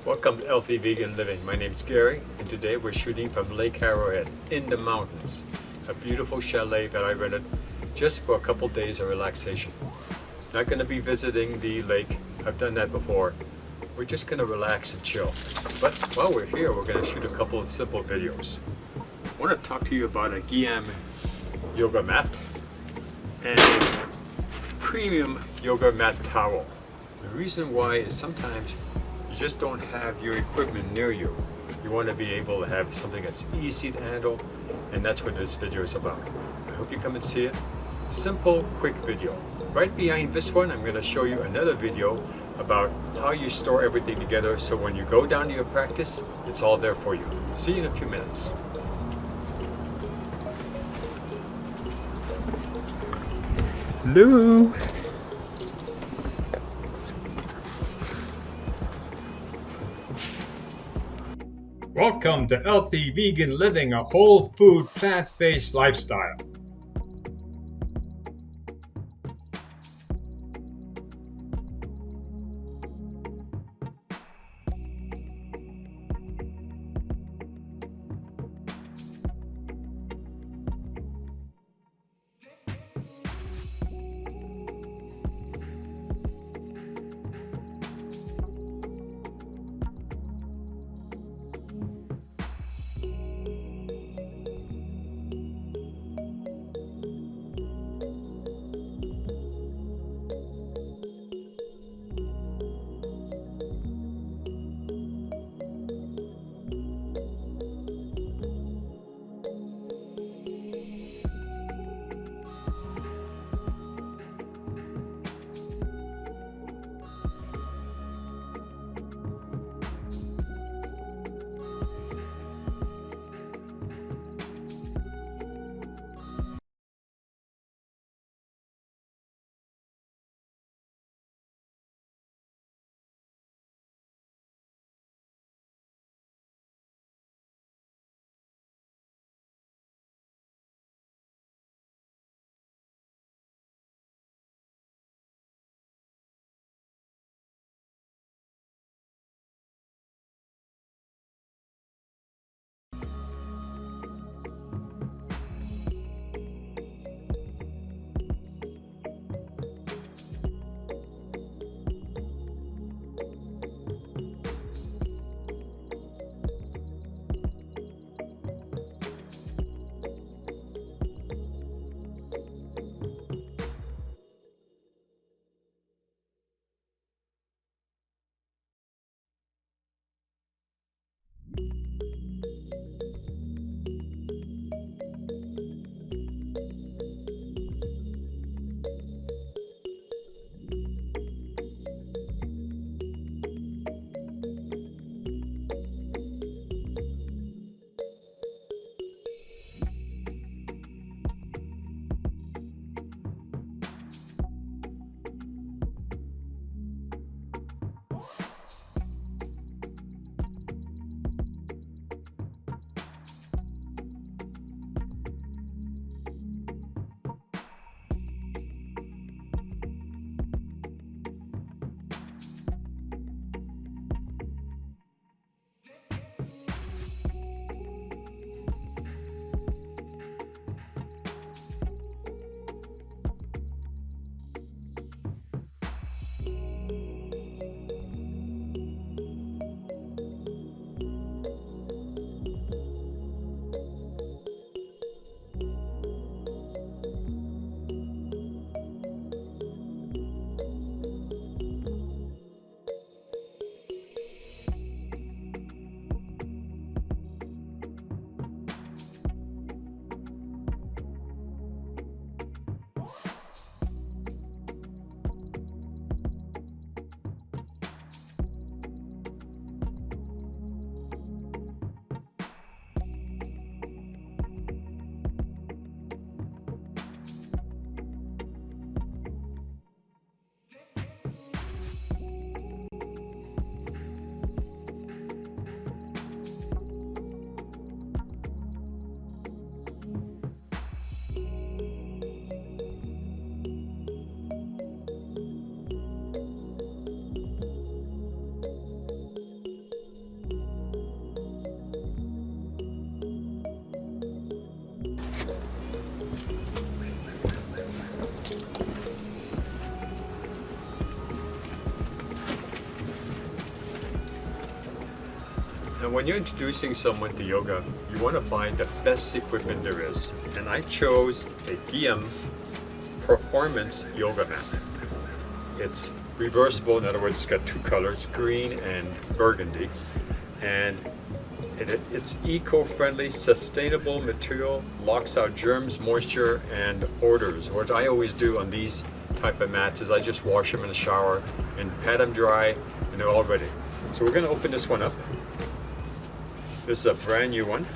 Welcome to Healthy Vegan Living. My name is Gary, and today we're shooting from Lake Arrowhead in the mountains. A beautiful chalet that I rented just for a couple days of relaxation. Not going to be visiting the lake. I've done that before. We're just going to relax and chill. But while we're here, we're going to shoot a couple of simple videos. I want to talk to you about a Giam yoga mat and a premium yoga mat towel. The reason why is sometimes you just don't have your equipment near you. You want to be able to have something that's easy to handle, and that's what this video is about. I hope you come and see it. Simple, quick video. Right behind this one, I'm going to show you another video about how you store everything together so when you go down to your practice, it's all there for you. See you in a few minutes. Hello. Welcome to Healthy Vegan Living, a whole food, plant-based lifestyle. when you're introducing someone to yoga, you want to buy the best equipment there is. And I chose a Giam performance yoga mat. It's reversible, in other words, it's got two colors, green and burgundy. And it's eco-friendly, sustainable material, locks out germs, moisture, and odors. What I always do on these type of mats is I just wash them in the shower and pat them dry, and they're all ready. So we're going to open this one up. This is a brand new one.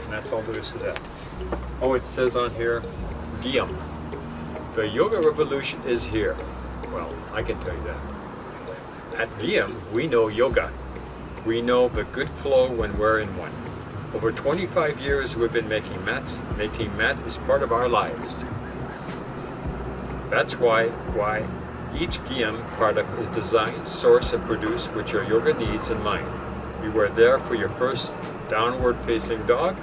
And that's all there is to that. Oh, it says on here, Giam. The yoga revolution is here. Well, I can tell you that. At Giam, we know yoga. We know the good flow when we're in one. Over 25 years we've been making mats. Making mat is part of our lives. That's why each Giam product is designed, sourced, and produced with your yoga needs in mind. We were there for your first downward facing dog,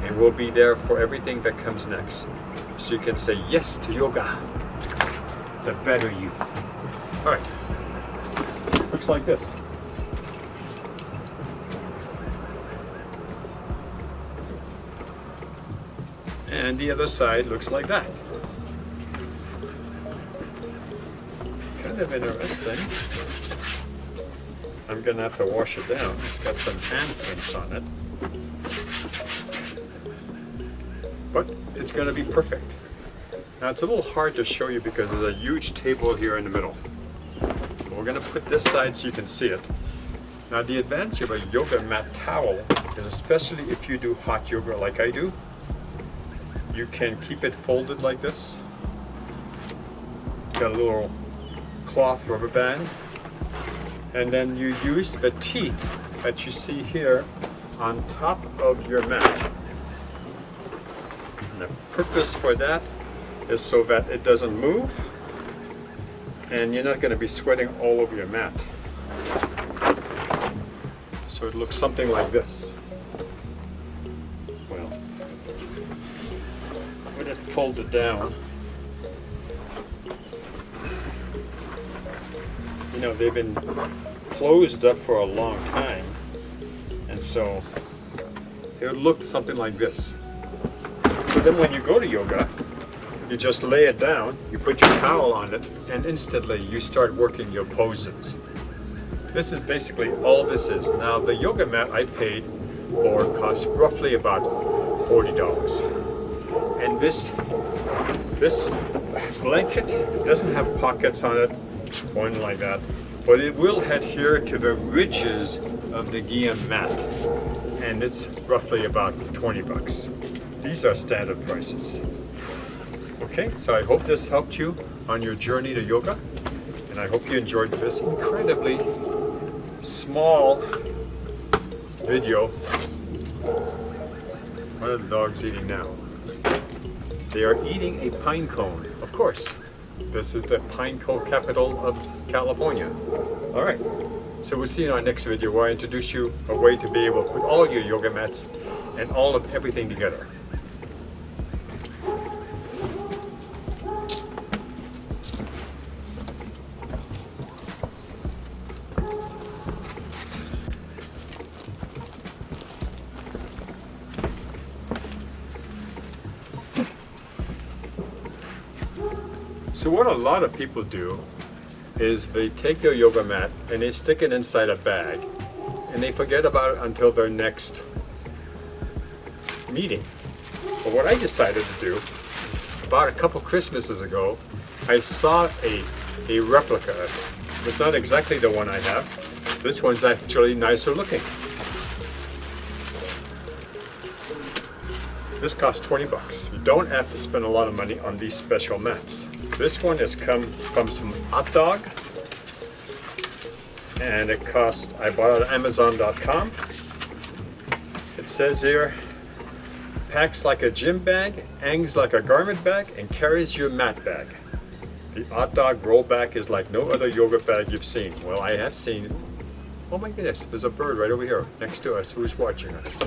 and we'll be there for everything that comes next. So you can say yes to yoga, the better you. All right, looks like this. And the other side looks like that. Kind of interesting. I'm gonna have to wash it down. It's got some handprints on it. But it's going to be perfect. Now it's a little hard to show you because there's a huge table here in the middle. We're going to put this side so you can see it. Now the advantage of a yoga mat towel is, especially if you do hot yoga like I do, you can keep it folded like this. It's got a little cloth rubber band, and then you use the teeth that you see here on top of your mat. And the purpose for that is so that it doesn't move and you're not going to be sweating all over your mat. So it looks something like this. Well, with it folded down, you know, they've been closed up for a long time, and so it would look something like this. So then when you go to yoga, you just lay it down, you put your towel on it, and instantly you start working your poses. This is basically all this is. Now the yoga mat I paid for cost roughly about $40. And this blanket doesn't have pockets on it, one like that, but it will adhere to the ridges of the Giam mat, and it's roughly about $20. These are standard prices. Okay, so I hope this helped you on your journey to yoga, and I hope you enjoyed this incredibly small video. What are the dogs eating now? They are eating a pine cone, of course. This is the pine cone capital of California. All right, so we'll see you in our next video where I introduce you a way to be able to put all your yoga mats and all of everything together. So what a lot of people do is they take their yoga mat and they stick it inside a bag and they forget about it until their next meeting. But what I decided to do is, about a couple Christmases ago, I saw a replica of it. It's not exactly the one I have. This one's actually nicer looking. This costs $20. You don't have to spend a lot of money on these special mats. This one has come from some Hotdog, and it cost, I bought it on Amazon.com. It says here, packs like a gym bag, hangs like a garment bag, and carries your mat bag. The Hotdog roll bag is like no other yoga bag you've seen. Well, I have seen, oh my goodness, there's a bird right over here next to us who's watching us.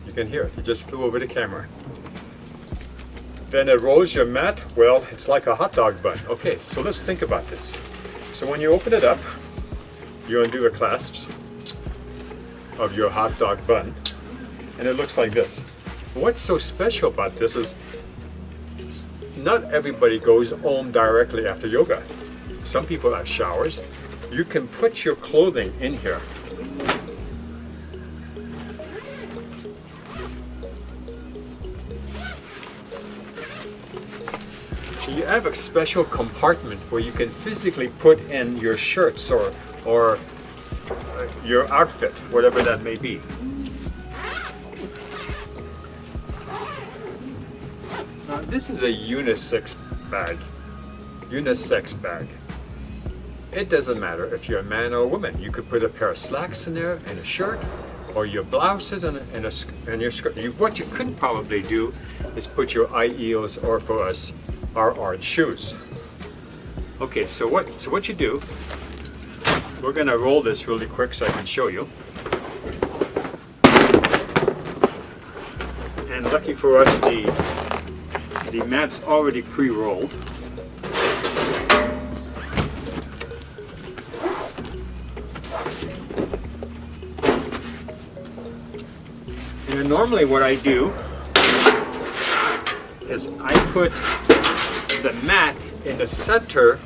You can hear it, he just flew over the camera. Then it rolls your mat. Well, it's like a hot dog bun. Okay, so let's think about this. So when you open it up, you undo the clasps of your hot dog bun, and it looks like this. What's so special about this is not everybody goes home directly after yoga. Some people have showers. You can put your clothing in here. So you have a special compartment where you can physically put in your shirts or your outfit, whatever that may be. Now this is a unisex bag. Unisex bag. It doesn't matter if you're a man or a woman. You could put a pair of slacks in there and a shirt, or your blouses and your skirt. What you could probably do is put your high heels, or for us, our shoes. Okay, so what you do? We're gonna roll this really quick so I can show you. And lucky for us, the mat's already pre-rolled. And normally what I do is I put the mat in the center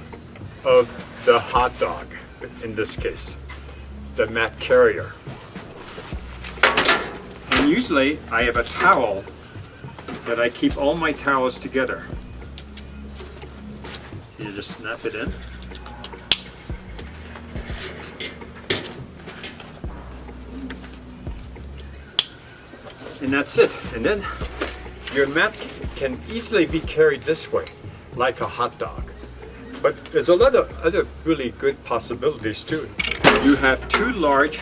of the hot dog, in this case, the mat carrier. And usually I have a towel that I keep all my towels together. You just snap it in. And that's it. And then your mat can easily be carried this way, like a hot dog. But there's a lot of other really good possibilities too. You have two large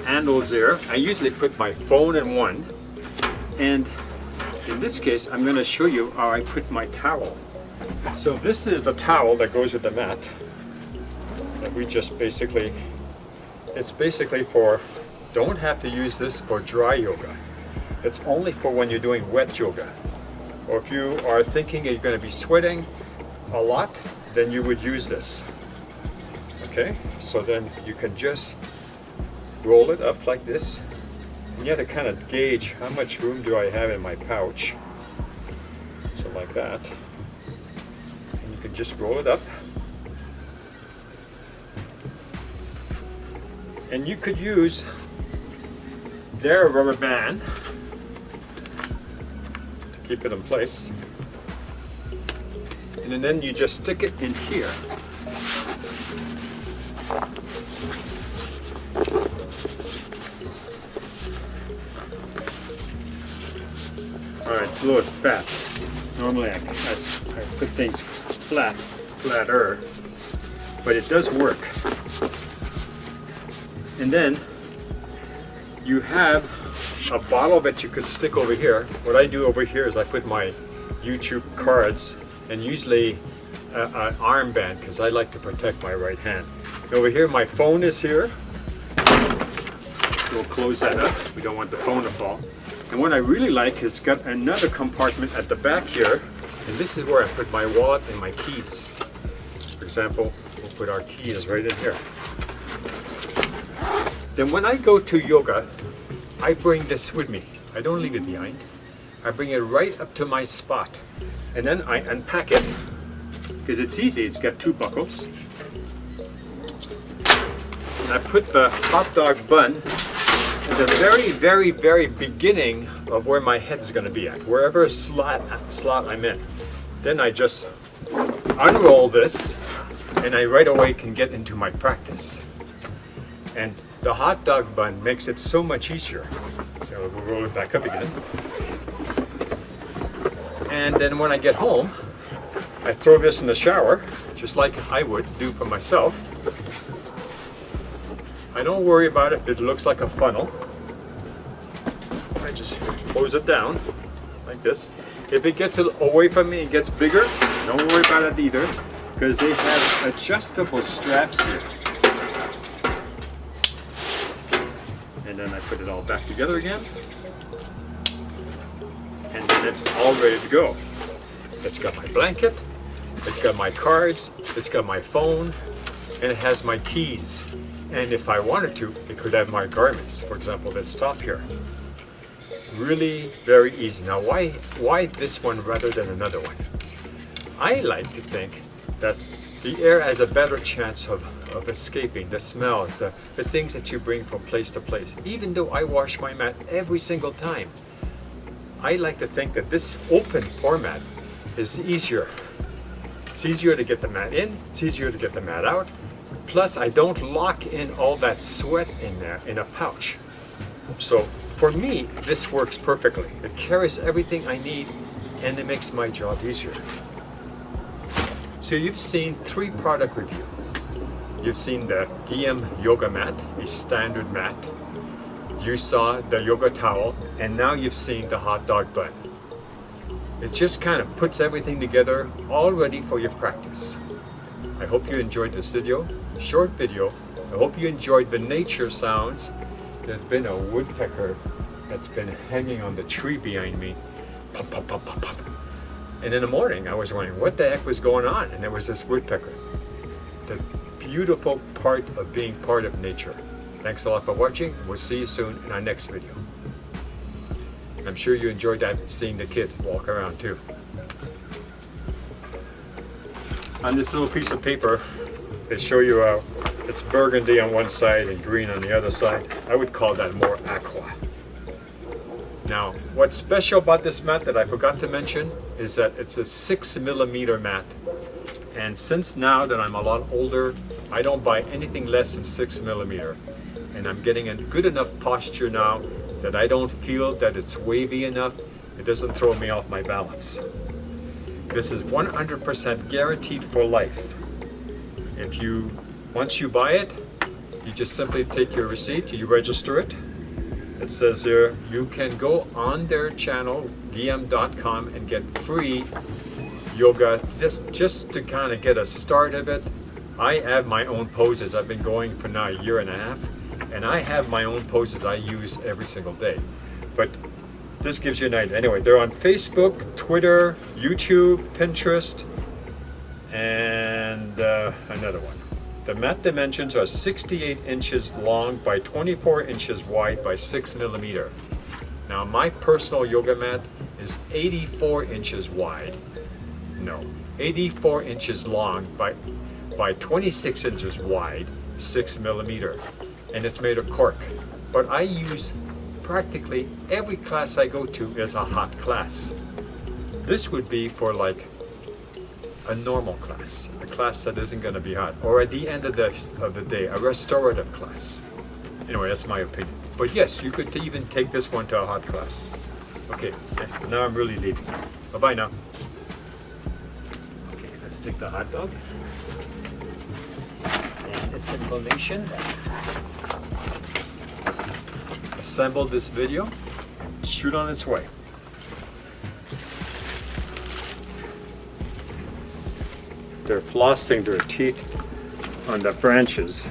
handles there. I usually put my phone in one. And in this case, I'm going to show you how I put my towel. So this is the towel that goes with the mat. That we just basically, it's basically for, don't have to use this for dry yoga. It's only for when you're doing wet yoga. Or if you are thinking you're going to be sweating a lot, then you would use this. Okay, so then you can just roll it up like this. And you have to kind of gauge how much room do I have in my pouch. So like that. And you can just roll it up. And you could use their rubber band to keep it in place. And then you just stick it in here. Alright, it's a little fat. Normally I put things flatter, but it does work. And then you have a bottle that you could stick over here. What I do over here is I put my YouTube cards and usually an armband, because I like to protect my right hand. Over here my phone is here. We'll close that up. We don't want the phone to fall. And what I really like is got another compartment at the back here, and this is where I put my wallet and my keys. For example, we'll put our keys right in here. Then when I go to yoga, I bring this with me. I don't leave it behind. I bring it right up to my spot. And then I unpack it, because it's easy, it's got two buckles. And I put the hot dog bun at the very, very, very beginning of where my head's going to be at, wherever slot I'm in. Then I just unroll this, and I right away can get into my practice. And the hot dog bun makes it so much easier. So we'll roll it back up again. And then when I get home, I throw this in the shower, just like I would do for myself. I don't worry about it if it looks like a funnel. I just close it down like this. If it gets away from me and gets bigger, don't worry about it either, because they have adjustable straps here. And then I put it all back together again. and then it's all ready to go. It's got my blanket, it's got my cards, it's got my phone, and it has my keys. And if I wanted to, it could have my garments. For example, this top here. Really very easy. Now, why this one rather than another one? I like to think that the air has a better chance of escaping the smells, the things that you bring from place to place. Even though I wash my mat every single time, I like to think that this open format is easier. It's easier to get the mat in, it's easier to get the mat out. Plus, I don't lock in all that sweat in there in a pouch. So for me, this works perfectly. It carries everything I need and it makes my job easier. So you've seen 3 product reviews. You've seen the Giam yoga mat, a standard mat. You saw the yoga towel, and now you've seen the Hotdog blend. It just kind of puts everything together, all ready for your practice. I hope you enjoyed this video, short video. I hope you enjoyed the nature sounds. There's been a woodpecker that's been hanging on the tree behind me. Pop, pop, pop, pop, pop. And in the morning, I was wondering what the heck was going on, and there was this woodpecker. The beautiful part of being part of nature. Thanks a lot for watching. We'll see you soon in our next video. I'm sure you enjoyed seeing the kids walk around too. On this little piece of paper, they show you it's burgundy on one side and green on the other side. I would call that more aqua. Now, what's special about this mat that I forgot to mention is that it's a 6mm mat. And since now that I'm a lot older, I don't buy anything less than 6mm. And I'm getting a good enough posture now that I don't feel that it's wavy enough. It doesn't throw me off my balance. This is 100% guaranteed for life. Once you buy it, you just simply take your receipt, you register it. It says there, you can go on their channel, Gaiam.com, and get free yoga just to kind of get a start of it. I have my own poses. I've been going for now a year and a half, and I have my own poses I use every single day. But this gives you an idea. Anyway, they're on Facebook, Twitter, YouTube, Pinterest, and another one. The mat dimensions are 68 inches long by 24 inches wide by 6mm. Now my personal yoga mat is 84 inches wide. No, 84 inches long by 26 inches wide, 6mm. And it's made of cork. But I use practically every class I go to is a hot class. This would be for like a normal class, a class that isn't going to be hot, or at the end of the day, a restorative class. Anyway, that's my opinion. But yes, you could even take this one to a hot class. Okay, now I'm really leaving. Bye-bye now. Okay, let's take the hot dog and its information. Assemble this video and shoot on its way. They're flossing their teeth on the branches.